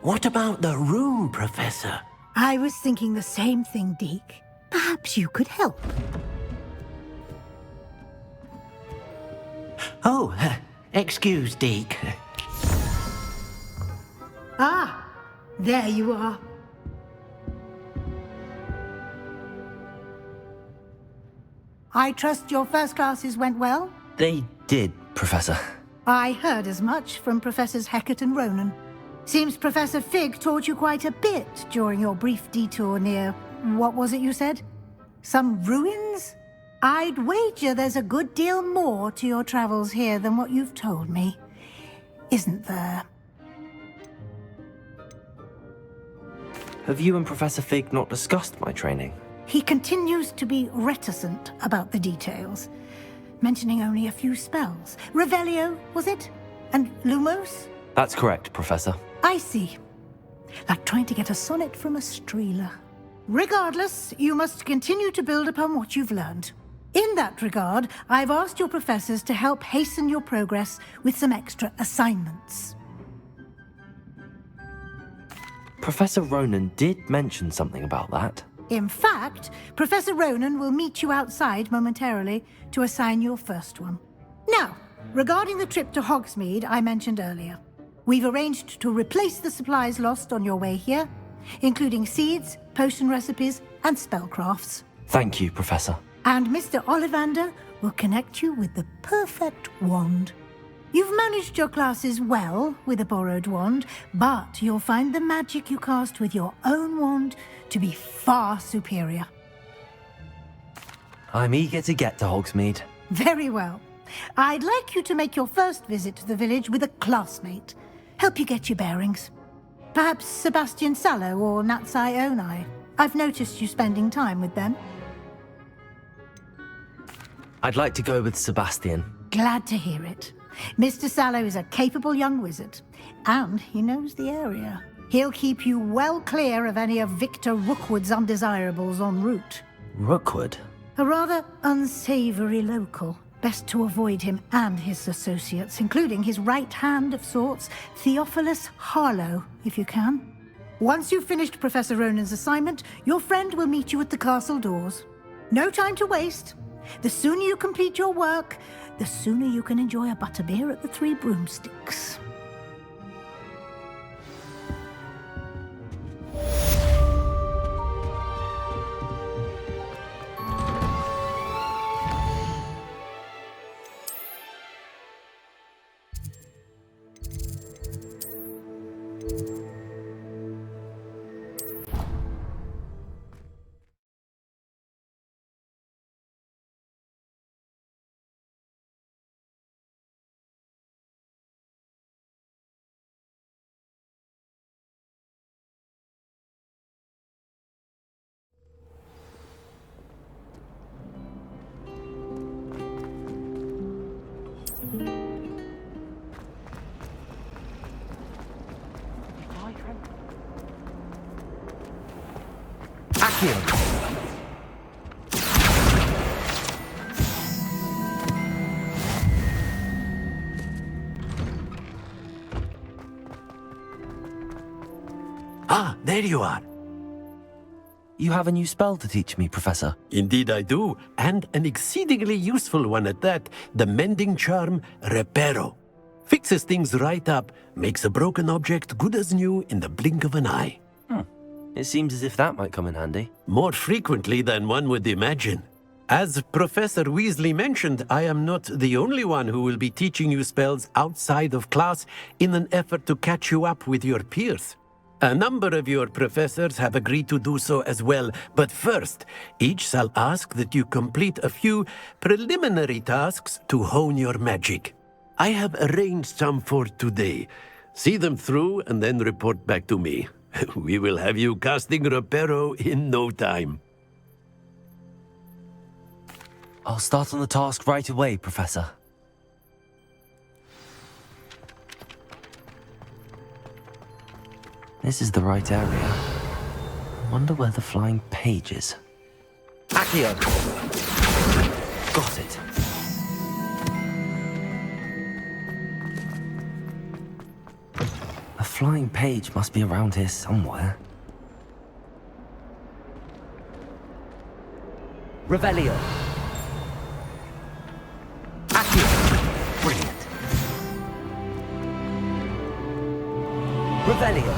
What about the room, Professor? I was thinking the same thing, Deke. Perhaps you could help. Oh, excuse, Deke. Ah, there you are. I trust your first classes went well? They did, Professor. I heard as much from Professors Hecat and Ronan. Seems Professor Fig taught you quite a bit during your brief detour near... what was it you said? Some ruins? I'd wager there's a good deal more to your travels here than what you've told me. Isn't there? Have you and Professor Fig not discussed my training? He continues to be reticent about the details, mentioning only a few spells. Revelio, was it? And Lumos? That's correct, Professor. I see. Like trying to get a sonnet from a streeler. Regardless, you must continue to build upon what you've learned. In that regard, I've asked your professors to help hasten your progress with some extra assignments. Professor Ronan did mention something about that. In fact, Professor Ronan will meet you outside momentarily to assign your first one. Now, regarding the trip to Hogsmeade I mentioned earlier, we've arranged to replace the supplies lost on your way here, including seeds, potion recipes, and spellcrafts. Thank you, Professor. And Mr. Ollivander will connect you with the perfect wand. You've managed your classes well with a borrowed wand, but you'll find the magic you cast with your own wand to be far superior. I'm eager to get to Hogsmeade. Very well. I'd like you to make your first visit to the village with a classmate. Help you get your bearings. Perhaps Sebastian Sallow or Natsai Onai. I've noticed you spending time with them. I'd like to go with Sebastian. Glad to hear it. Mr. Sallow is a capable young wizard, and he knows the area. He'll keep you well clear of any of Victor Rookwood's undesirables en route. Rookwood? A rather unsavory local. Best to avoid him and his associates, including his right hand of sorts, Theophilus Harlow, if you can. Once you've finished Professor Ronan's assignment, your friend will meet you at the castle doors. No time to waste. The sooner you complete your work, the sooner you can enjoy a butterbeer at the Three Broomsticks. Ah, there you are. You have a new spell to teach me, Professor. Indeed I do, and an exceedingly useful one at that, the mending charm Reparo. Fixes things right up, makes a broken object good as new in the blink of an eye. It seems as if that might come in handy. More frequently than one would imagine. As Professor Weasley mentioned, I am not the only one who will be teaching you spells outside of class in an effort to catch you up with your peers. A number of your professors have agreed to do so as well, but first, each shall ask that you complete a few preliminary tasks to hone your magic. I have arranged some for today. See them through and then report back to me. We will have you casting Reparo in no time. I'll start on the task right away, Professor. This is the right area. I wonder where the flying page is. Accio! Got it. A flying page must be around here somewhere. Revelio. Accio. Brilliant. Revelio.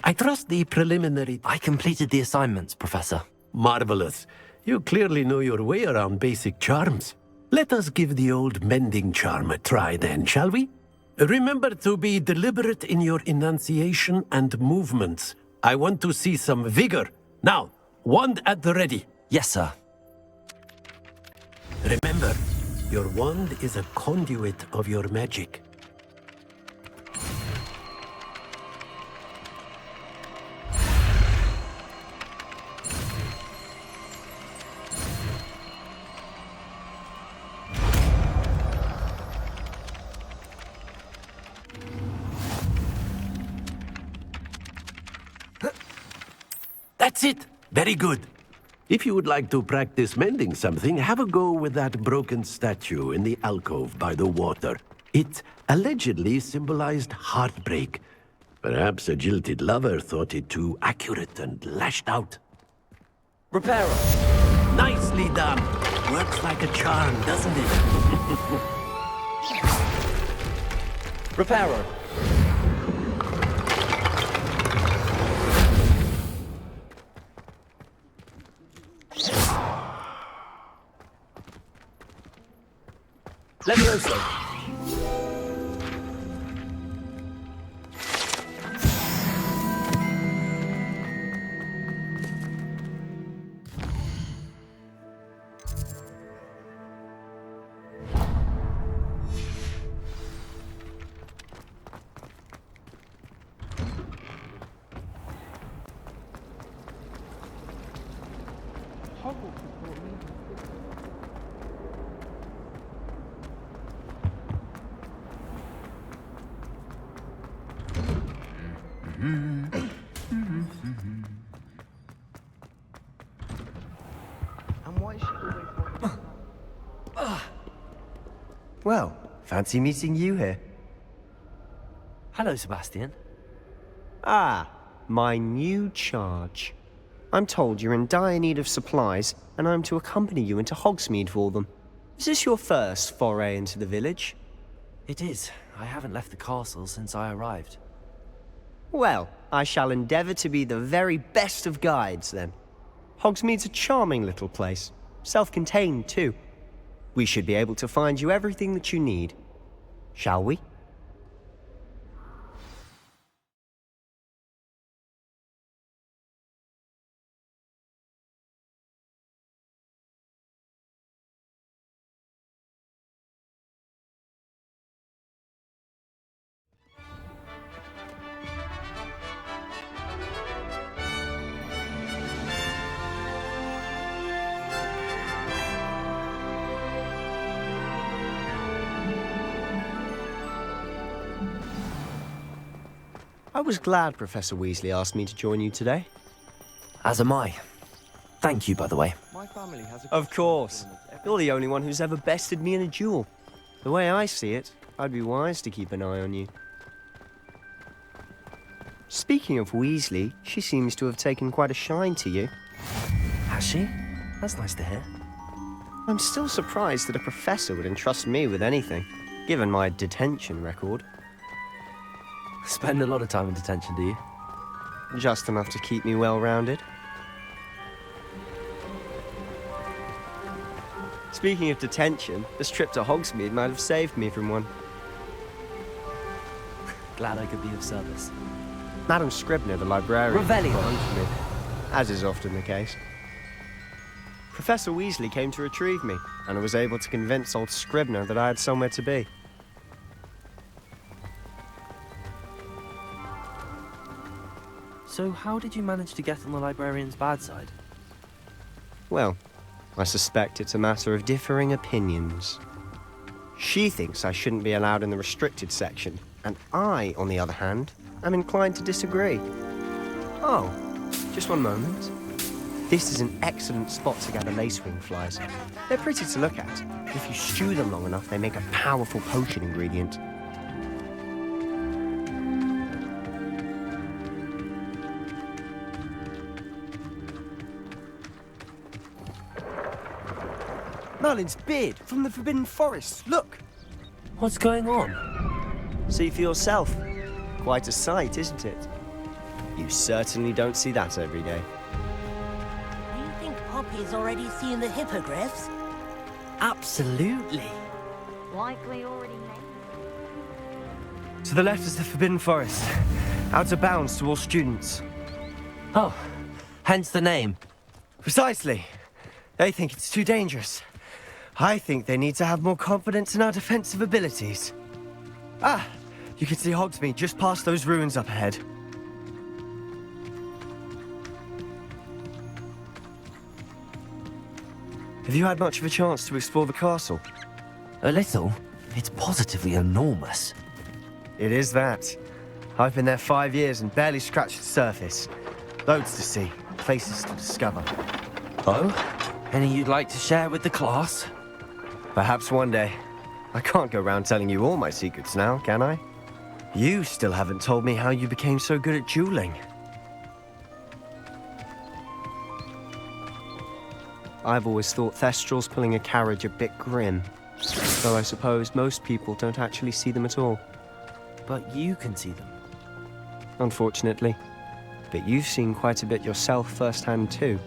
I trust the preliminary... I completed the assignments, Professor. Marvelous. You clearly know your way around basic charms. Let us give the old mending charm a try then, shall we? Remember to be deliberate in your enunciation and movements. I want to see some vigor. Now, wand at the ready. Yes, sir. Remember, your wand is a conduit of your magic. That's it. Very good. If you would like to practice mending something, have a go with that broken statue in the alcove by the water. It allegedly symbolized heartbreak. Perhaps a jilted lover thought it too accurate and lashed out. Reparo. Nicely done. Works like a charm, doesn't it? Reparo. Levioso. Well, fancy meeting you here. Hello, Sebastian. Ah, my new charge. I'm told you're in dire need of supplies, and I'm to accompany you into Hogsmeade for them. Is this your first foray into the village? It is. I haven't left the castle since I arrived. Well, I shall endeavour to be the very best of guides, then. Hogsmeade's a charming little place. Self-contained, too. We should be able to find you everything that you need. Shall we? I was glad Professor Weasley asked me to join you today. As am I. Thank you, by the way. Of course. You're the only one who's ever bested me in a duel. The way I see it, I'd be wise to keep an eye on you. Speaking of Weasley, she seems to have taken quite a shine to you. Has she? That's nice to hear. I'm still surprised that a professor would entrust me with anything, given my detention record. Spend a lot of time in detention, do you? Just enough to keep me well-rounded. Speaking of detention, this trip to Hogsmeade might have saved me from one. Glad I could be of service. Madam Scribner, the librarian, Revelio. got hold of me, as is often the case. Professor Weasley came to retrieve me, and I was able to convince old Scribner that I had somewhere to be. So how did you manage to get on the librarian's bad side? Well, I suspect it's a matter of differing opinions. She thinks I shouldn't be allowed in the restricted section, and I, on the other hand, am inclined to disagree. Oh, just one moment. This is an excellent spot to gather lacewing flies. They're pretty to look at. If you stew them long enough, they make a powerful potion ingredient. Merlin's beard from the Forbidden Forest. Look! What's going on? See for yourself. Quite a sight, isn't it? You certainly don't see that every day. Do you think Poppy's already seen the hippogriffs? Absolutely. Likely already made. To the left is the Forbidden Forest. Out of bounds to all students. Oh, hence the name. Precisely. They think it's too dangerous. I think they need to have more confidence in our defensive abilities. Ah, you can see Hogsmeade just past those ruins up ahead. Have you had much of a chance to explore the castle? A little. It's positively enormous. It is that. I've been there 5 years and barely scratched the surface. Loads to see, places to discover. Oh? Any you'd like to share with the class? Perhaps one day. I can't go around telling you all my secrets now, can I? You still haven't told me how you became so good at dueling. I've always thought Thestrals pulling a carriage a bit grim. Though I suppose most people don't actually see them at all. But you can see them. Unfortunately. But you've seen quite a bit yourself firsthand too.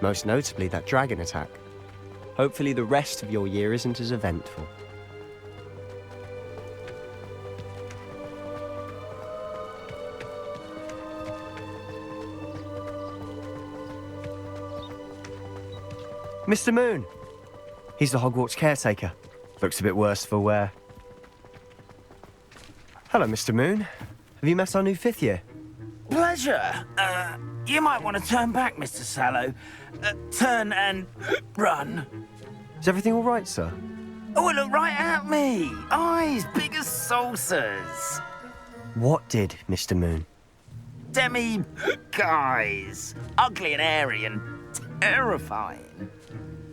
Most notably that dragon attack. Hopefully the rest of your year isn't as eventful. Mr. Moon! He's the Hogwarts caretaker. Looks a bit worse for wear. Hello, Mr. Moon. Have you met our new 5th year? Pleasure. You might want to turn back, Mr. Sallow. Turn and run. Is everything all right, sir? Oh, look right at me. Eyes big as saucers. What did, Mr. Moon? Guys. Ugly and hairy and terrifying.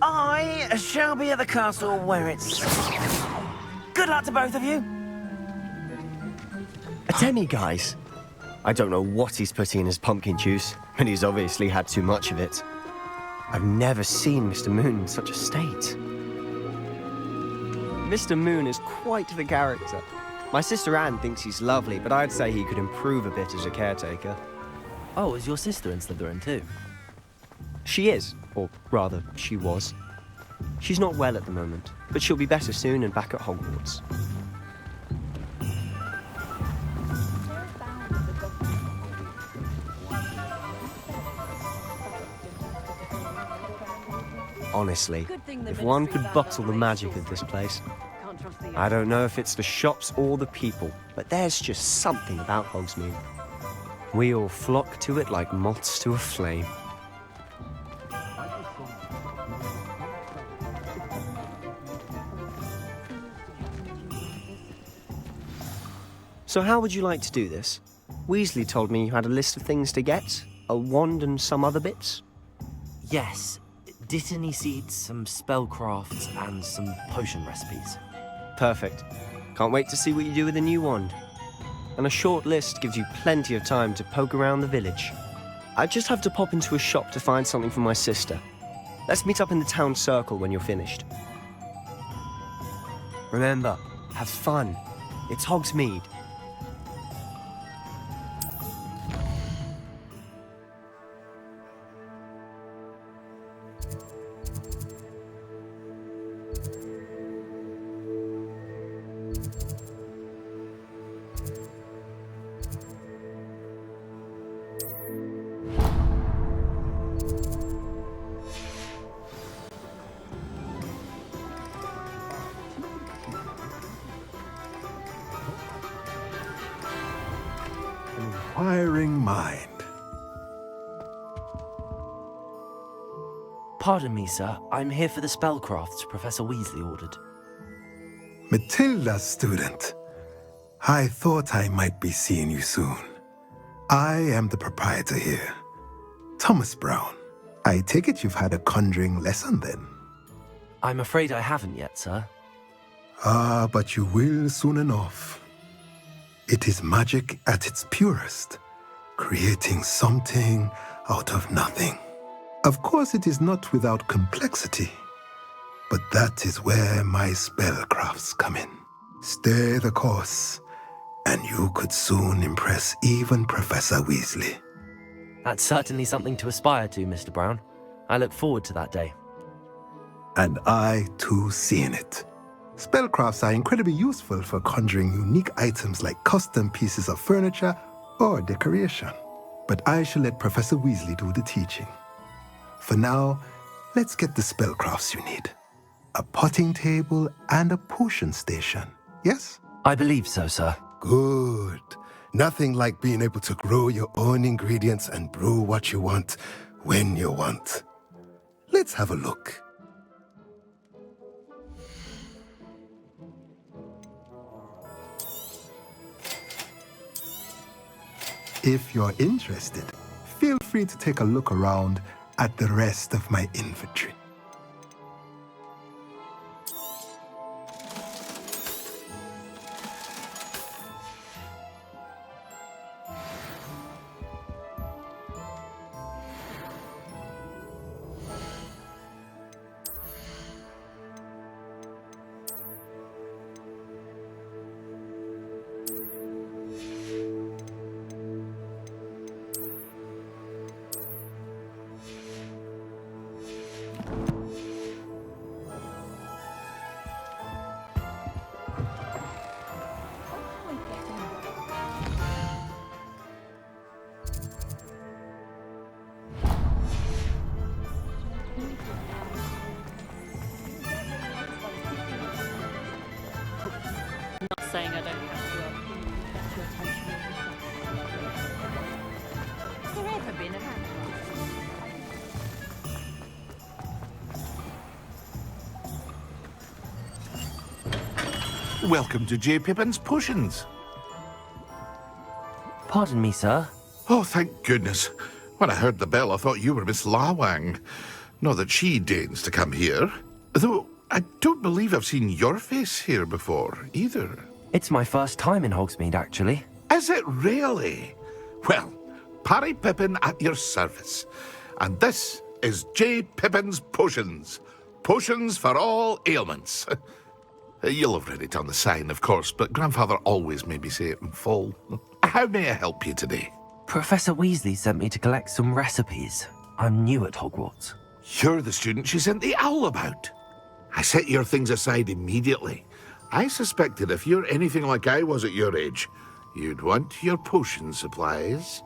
I shall be at the castle where it's... Good luck to both of you. A demi-guise? I don't know what he's putting in his pumpkin juice, but he's obviously had too much of it. I've never seen Mr. Moon in such a state. Mr. Moon is quite the character. My sister Anne thinks he's lovely, but I'd say he could improve a bit as a caretaker. Oh, is your sister in Slytherin too? She is, or rather, she was. She's not well at the moment, but she'll be better soon and back at Hogwarts. Honestly, if one could bottle the magic of this place, I don't know if it's the shops or the people, but there's just something about Hogsmeade. We all flock to it like moths to a flame. So how would you like to do this? Weasley told me you had a list of things to get, a wand and some other bits. Yes. Dittany seeds, some spellcrafts, and some potion recipes. Perfect. Can't wait to see what you do with the new wand. and a short list gives you plenty of time to poke around the village. I just have to pop into a shop to find something for my sister. Let's meet up in the town circle when you're finished. Remember, have fun. It's Hogsmeade. Inquiring mind. Pardon me, sir. I'm here for the spellcrafts Professor Weasley ordered. Matilda's student. I thought I might be seeing you soon. I am the proprietor here, Thomas Brown. I take it you've had a conjuring lesson then? I'm afraid I haven't yet, sir. Ah, but you will soon enough. It is magic at its purest, creating something out of nothing. Of course, it is not without complexity, but that is where my spellcrafts come in. Stay the course, and you could soon impress even Professor Weasley. That's certainly something to aspire to, Mr. Brown. I look forward to that day. And I, too, seeing it. Spellcrafts are incredibly useful for conjuring unique items like custom pieces of furniture or decoration. But I shall let Professor Weasley do the teaching. For now, let's get the spellcrafts you need. A potting table and a potion station, yes? I believe so, sir. Good. Nothing like being able to grow your own ingredients and brew what you want when you want. Let's have a look. If you're interested, feel free to take a look around at the rest of my inventory. Saying I don't have to get your attention. Has there ever been a man? Welcome to J. Pippin's Potions. Pardon me, sir. Oh, thank goodness. When I heard the bell, I thought you were Miss Lawang. Not that she deigns to come here. Though I don't believe I've seen your face here before, either. It's my first time in Hogsmeade, actually. Is it really? Well, Parry Pippin at your service. And this is J. Pippin's Potions. Potions for all ailments. You'll have read it on the sign, of course, but Grandfather always made me say it in full. How may I help you today? Professor Weasley sent me to collect some recipes. I'm new at Hogwarts. You're the student she sent the owl about. I set your things aside immediately. I suspected if you're anything like I was at your age, you'd want your potion supplies.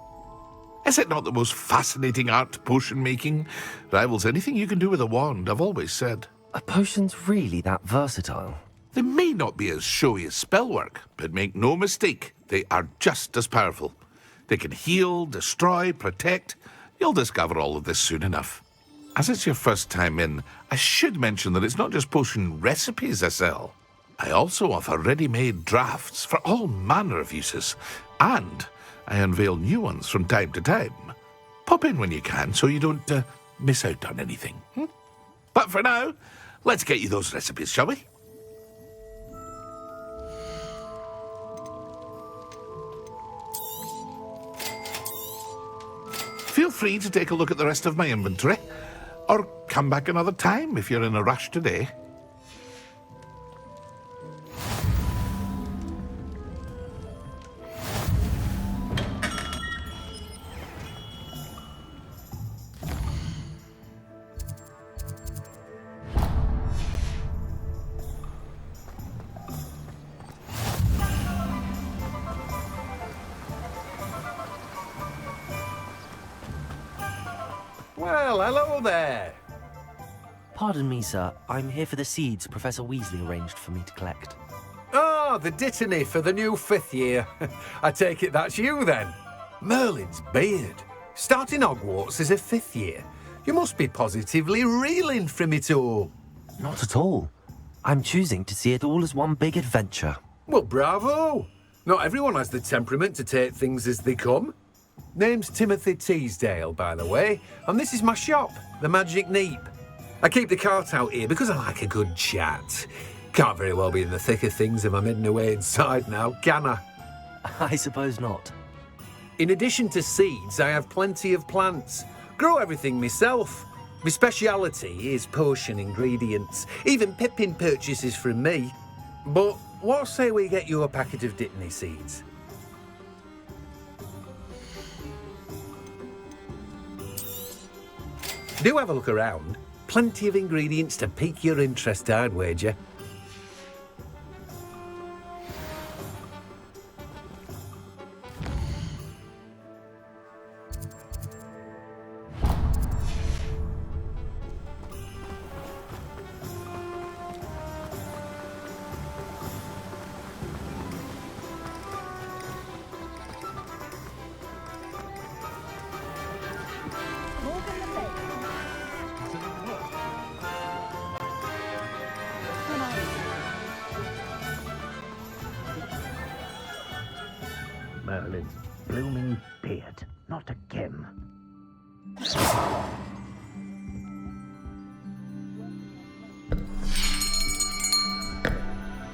Is it not the most fascinating art, potion making? Rivals anything you can do with a wand, I've always said. Are potions really that versatile? They may not be as showy as spellwork, but make no mistake, they are just as powerful. They can heal, destroy, protect. You'll discover all of this soon enough. As it's your first time in, I should mention that it's not just potion recipes I sell. I also offer ready-made drafts for all manner of uses, and I unveil new ones from time to time. Pop in when you can so you don't miss out on anything. But for now, let's get you those recipes, shall we? free to take a look at the rest of my inventory. Or come back another time if you're in a rush today. Well, hello there. Pardon me, sir. I'm here for the seeds Professor Weasley arranged for me to collect. Ah, the dittany for the new 5th year. I take it that's you then. Merlin's beard. Starting Hogwarts as a 5th year. You must be positively reeling from it all. Not at all. I'm choosing to see it all as one big adventure. Well, bravo. Not everyone has the temperament to take things as they come. Name's Timothy Teasdale, by the way, and this is my shop, the Magic Neep. I keep the cart out here because I like a good chat. Can't very well be in the thick of things if I'm heading away inside now, can I? I suppose not. In addition to seeds, I have plenty of plants. Grow everything myself. My speciality is potion ingredients. Even Pippin purchases from me. But what say we get you a packet of Dittany seeds? Do have a look around. Plenty of ingredients to pique your interest, I'd wager. Merlin's blooming beard. Not again.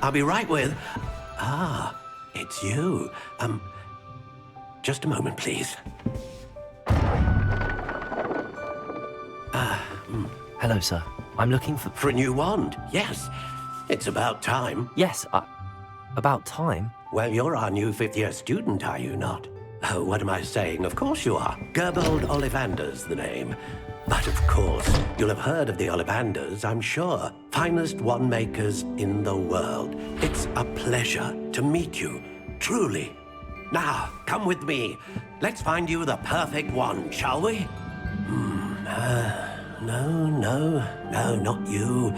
I'll be right with... Ah, it's you. Just a moment, please. Hello, sir. I'm looking for... For a new wand, yes. It's about time. Yes, about time? Well, you're our new 5th-year student, are you not? Oh, what am I saying? Of course you are. Gerbold Ollivander's the name. But of course, you'll have heard of the Ollivanders, I'm sure. Finest wand makers in the world. It's a pleasure to meet you, truly. Now, come with me. Let's find you the perfect wand, shall we? No, not you.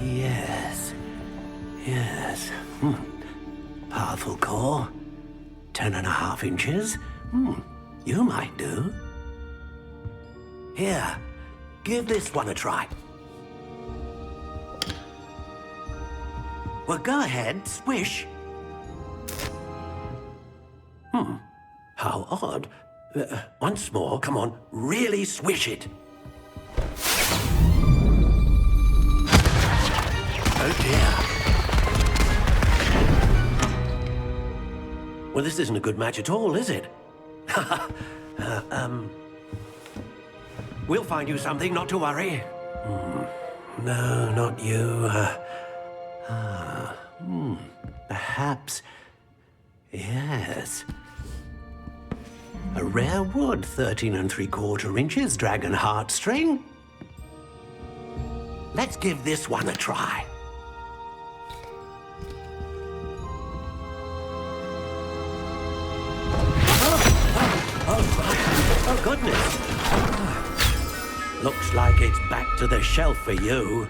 Yes. Powerful core. 10.5 inches. You might do. Here, give this one a try. Well, go ahead, swish. How odd. Once more, come on, really swish it. Oh dear. Well, this isn't a good match at all, is it? We'll find you something, not to worry. No, not you. Perhaps... Yes. A rare wood, 13 3/4 inches, dragon heartstring. Let's give this one a try. Oh, goodness. Looks like it's back to the shelf for you.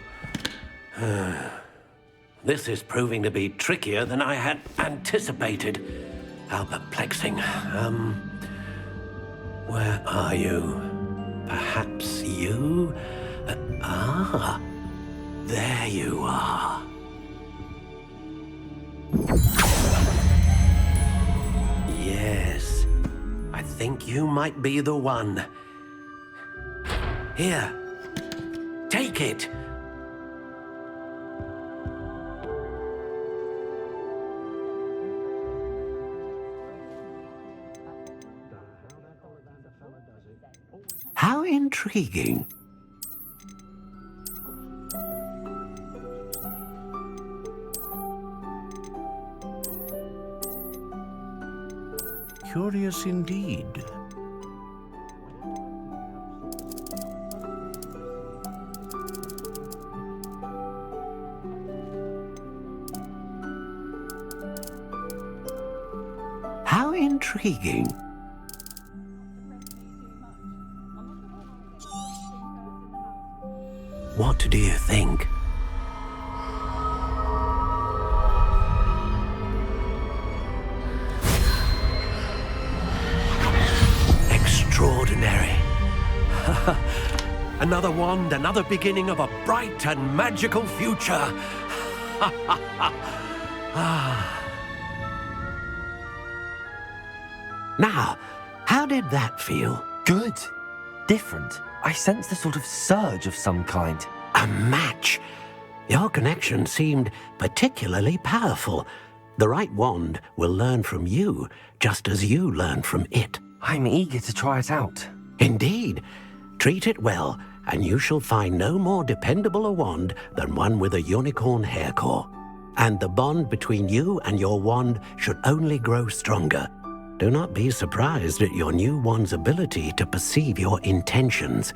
This is proving to be trickier than I had anticipated. How perplexing. Where are you? Perhaps you? There you are. Yes, I think you might be the one. Here, take it. How intriguing. Curious indeed. How intriguing. What do you think? Extraordinary. Another wand, another beginning of a bright and magical future. Now, how did that feel? Good. Different. I sensed a sort of surge of some kind. A match. Your connection seemed particularly powerful. The right wand will learn from you, just as you learn from it. I'm eager to try it out. Indeed. Treat it well, and you shall find no more dependable a wand than one with a unicorn hair core. And the bond between you and your wand should only grow stronger. Do not be surprised at your new wand's ability to perceive your intentions,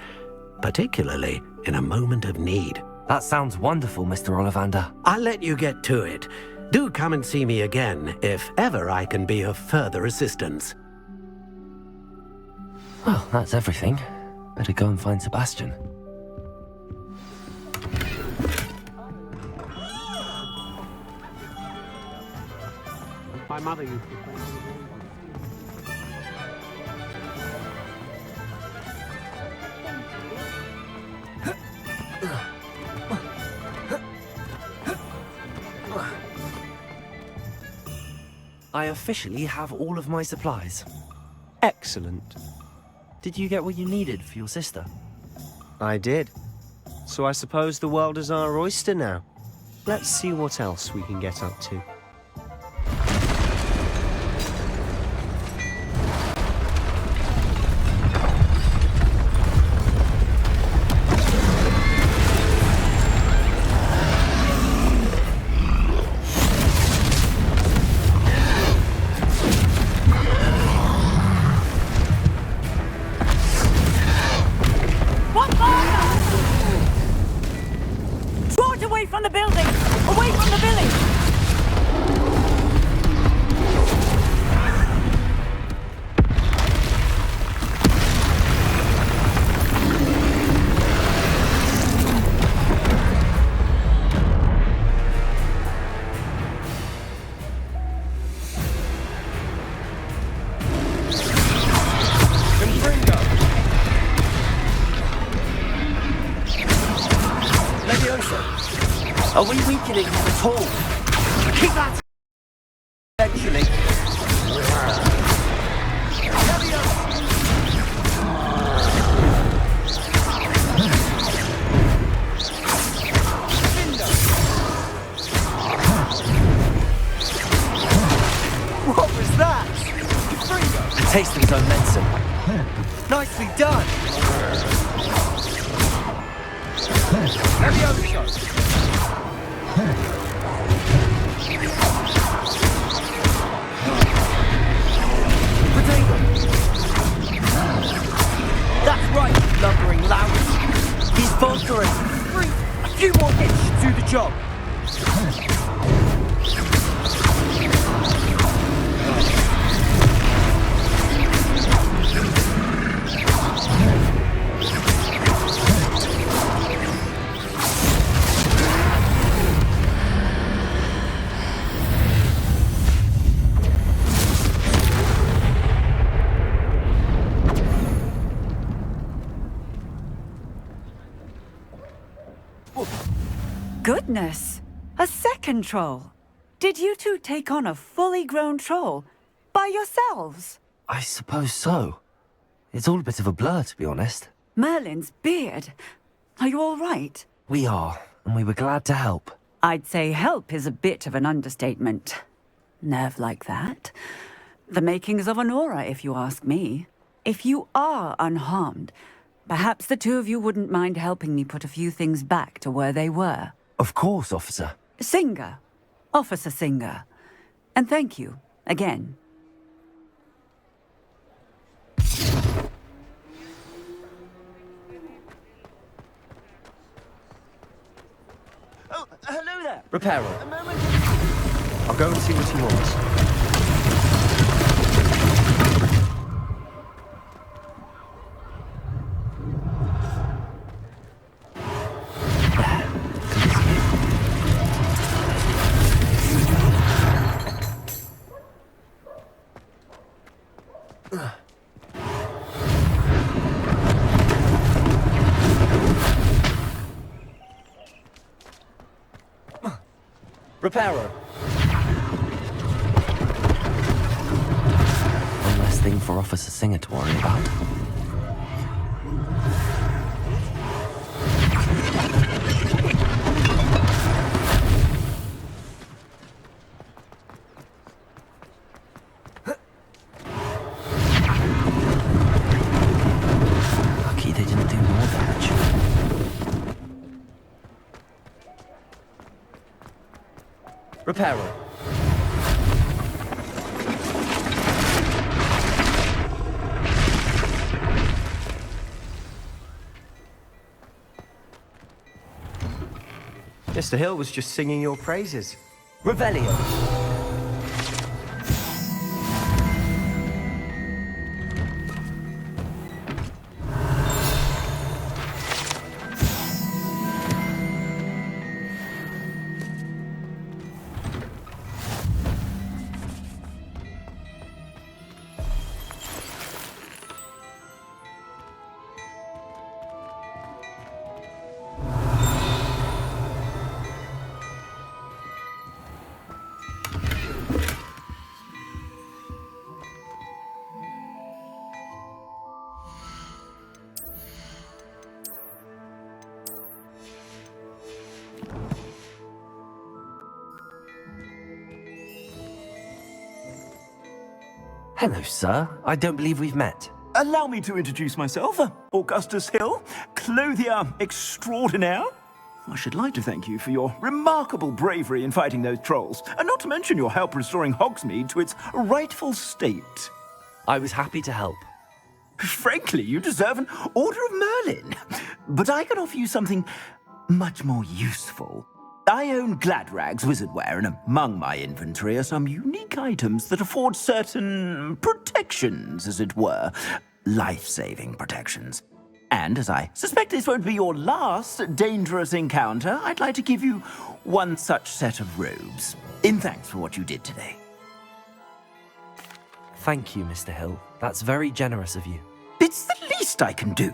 particularly in a moment of need. That sounds wonderful, Mr. Ollivander. I'll let you get to it. Do come and see me again if ever I can be of further assistance. Well, that's everything. Better go and find Sebastian. My mother used to say... I officially have all of my supplies. Excellent. Did you get what you needed for your sister? I did. So I suppose the world is our oyster now. Let's see what else we can get up to. Are we weakening him at all? Keep that! Eventually. What was that? A taste of his own medicine. Nicely done! Heavy overshot! That's right, lumbering loud. He's faltering. A few more hits should do the job. Goodness! A second troll! Did you two take on a fully grown troll? By yourselves? I suppose so. It's all a bit of a blur, to be honest. Merlin's beard. Are you all right? We are, and we were glad to help. I'd say help is a bit of an understatement. Nerve like that. The makings of an aura, if you ask me. If you are unharmed, Perhaps the two of you wouldn't mind helping me put a few things back to where they were. Of course, officer. Singer. Officer Singer. And thank you, again. Oh, hello there. Reparo. A moment. I'll go and see what he wants. Reparo. One less thing for Officer Singer to worry about. Lucky they didn't do more damage. Reparo. Mr. Hill was just singing your praises. Revelio. Hello, sir. I don't believe we've met. Allow me to introduce myself. Augustus Hill, clothier extraordinaire. I should like to thank you for your remarkable bravery in fighting those trolls, and not to mention your help restoring Hogsmeade to its rightful state. I was happy to help. Frankly, you deserve an Order of Merlin. But I can offer you something much more useful. I own Gladrag's wizardware, and among my inventory are some unique items that afford certain protections, as it were. Life-saving protections. And as I suspect this won't be your last dangerous encounter, I'd like to give you one such set of robes, in thanks for what you did today. Thank you, Mr. Hill. That's very generous of you. It's the least I can do.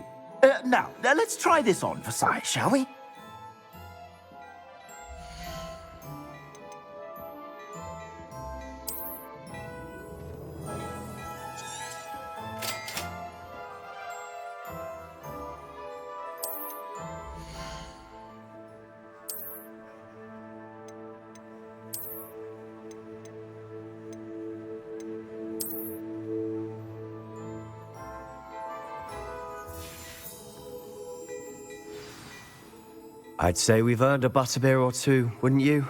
Now, let's try this on for size, shall we? I'd say we've earned a butterbeer or two, wouldn't you?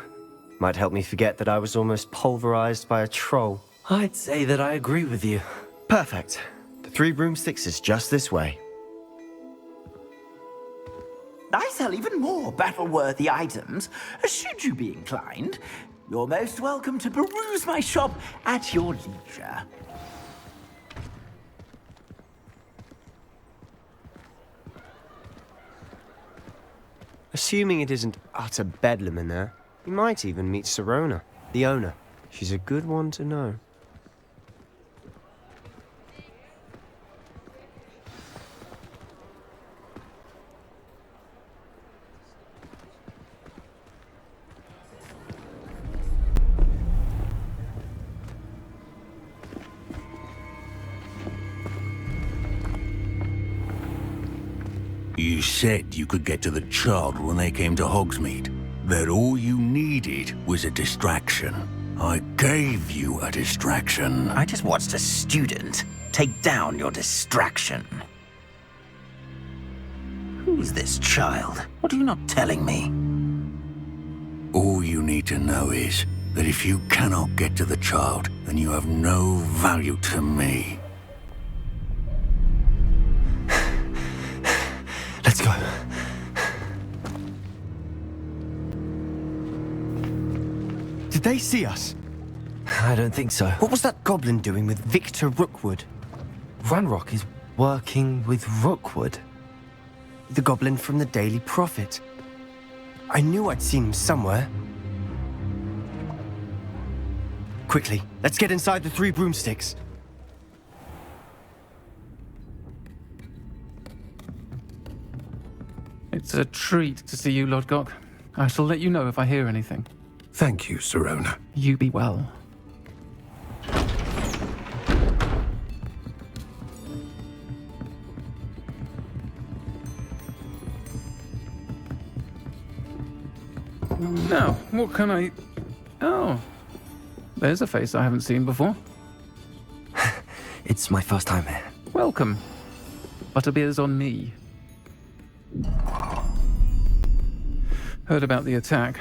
Might help me forget that I was almost pulverized by a troll. I'd say that I agree with you. Perfect. The 3 broomsticks is just this way. I sell even more battle-worthy items, should you be inclined. You're most welcome to peruse my shop at your leisure. Assuming it isn't utter bedlam in there, you might even meet Sirona, the owner. She's a good one to know. You said you could get to the child when they came to Hogsmeade. That all you needed was a distraction. I gave you a distraction. I just watched a student take down your distraction. Who's this child? What are you not telling me? All you need to know is that if you cannot get to the child, then you have no value to me. Let's go. Did they see us? I don't think so. What was that goblin doing with Victor Rookwood? Ranrock is working with Rookwood. The goblin from the Daily Prophet. I knew I'd seen him somewhere. Quickly, let's get inside the 3 broomsticks. It's a treat to see you, Lodgok. I shall let you know if I hear anything. Thank you, Sirona. You be well. Now, what can I... Oh, there's a face I haven't seen before. It's my first time here. Welcome. Butterbeer's on me. Heard about the attack.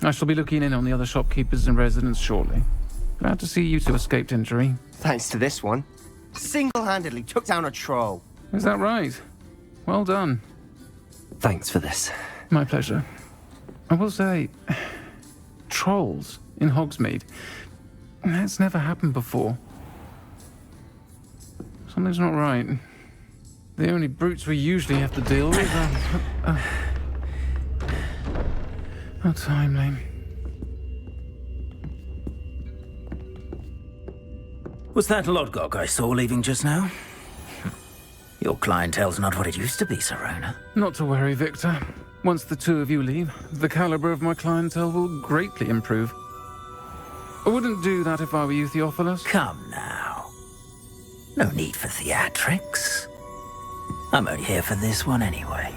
I shall be looking in on the other shopkeepers and residents shortly. Glad to see you two escaped injury. Thanks to this one. Single-handedly took down a troll. Is that right? Well done. Thanks for this. My pleasure. I will say, trolls in Hogsmeade. That's never happened before. Something's not right. The only brutes we usually have to deal with are... How timely. Was that Lodgok I saw leaving just now? Your clientele's not what it used to be, Sirona. Not to worry, Victor. Once the 2 of you leave, the caliber of my clientele will greatly improve. I wouldn't do that if I were you, Theophilus. Come now. No need for theatrics. I'm only here for this one anyway.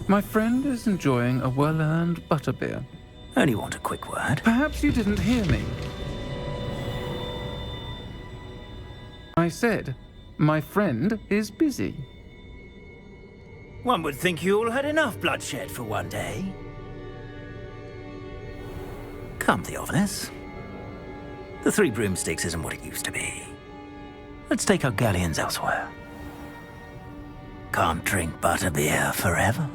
My friend is enjoying a well-earned butterbeer. Only want a quick word. Perhaps you didn't hear me. I said, my friend is busy. One would think you all had enough bloodshed for one day. Come, Theophilus. The 3 broomsticks isn't what it used to be. Let's take our galleons elsewhere. Can't drink butterbeer forever.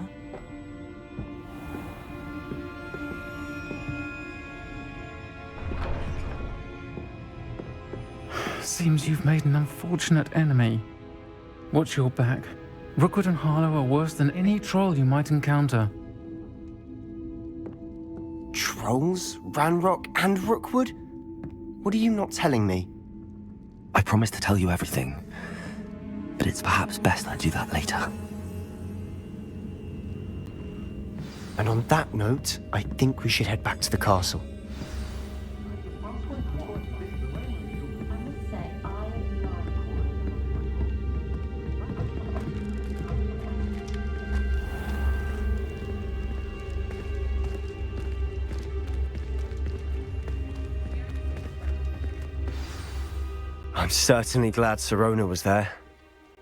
Seems you've made an unfortunate enemy. Watch your back. Rookwood and Harlow are worse than any troll you might encounter. Trolls? Ranrock and Rookwood? What are you not telling me? I promise to tell you everything, but it's perhaps best I do that later. And on that note, I think we should head back to the castle. I'm certainly glad Sirona was there.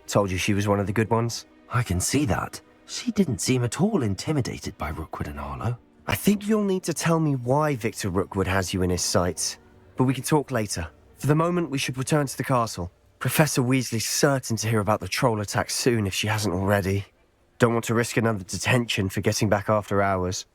Told you she was one of the good ones. I can see that. She didn't seem at all intimidated by Rookwood and Harlow. I think you'll need to tell me why Victor Rookwood has you in his sights. But we can talk later. For the moment, we should return to the castle. Professor Weasley's certain to hear about the troll attack soon if she hasn't already. Don't want to risk another detention for getting back after hours.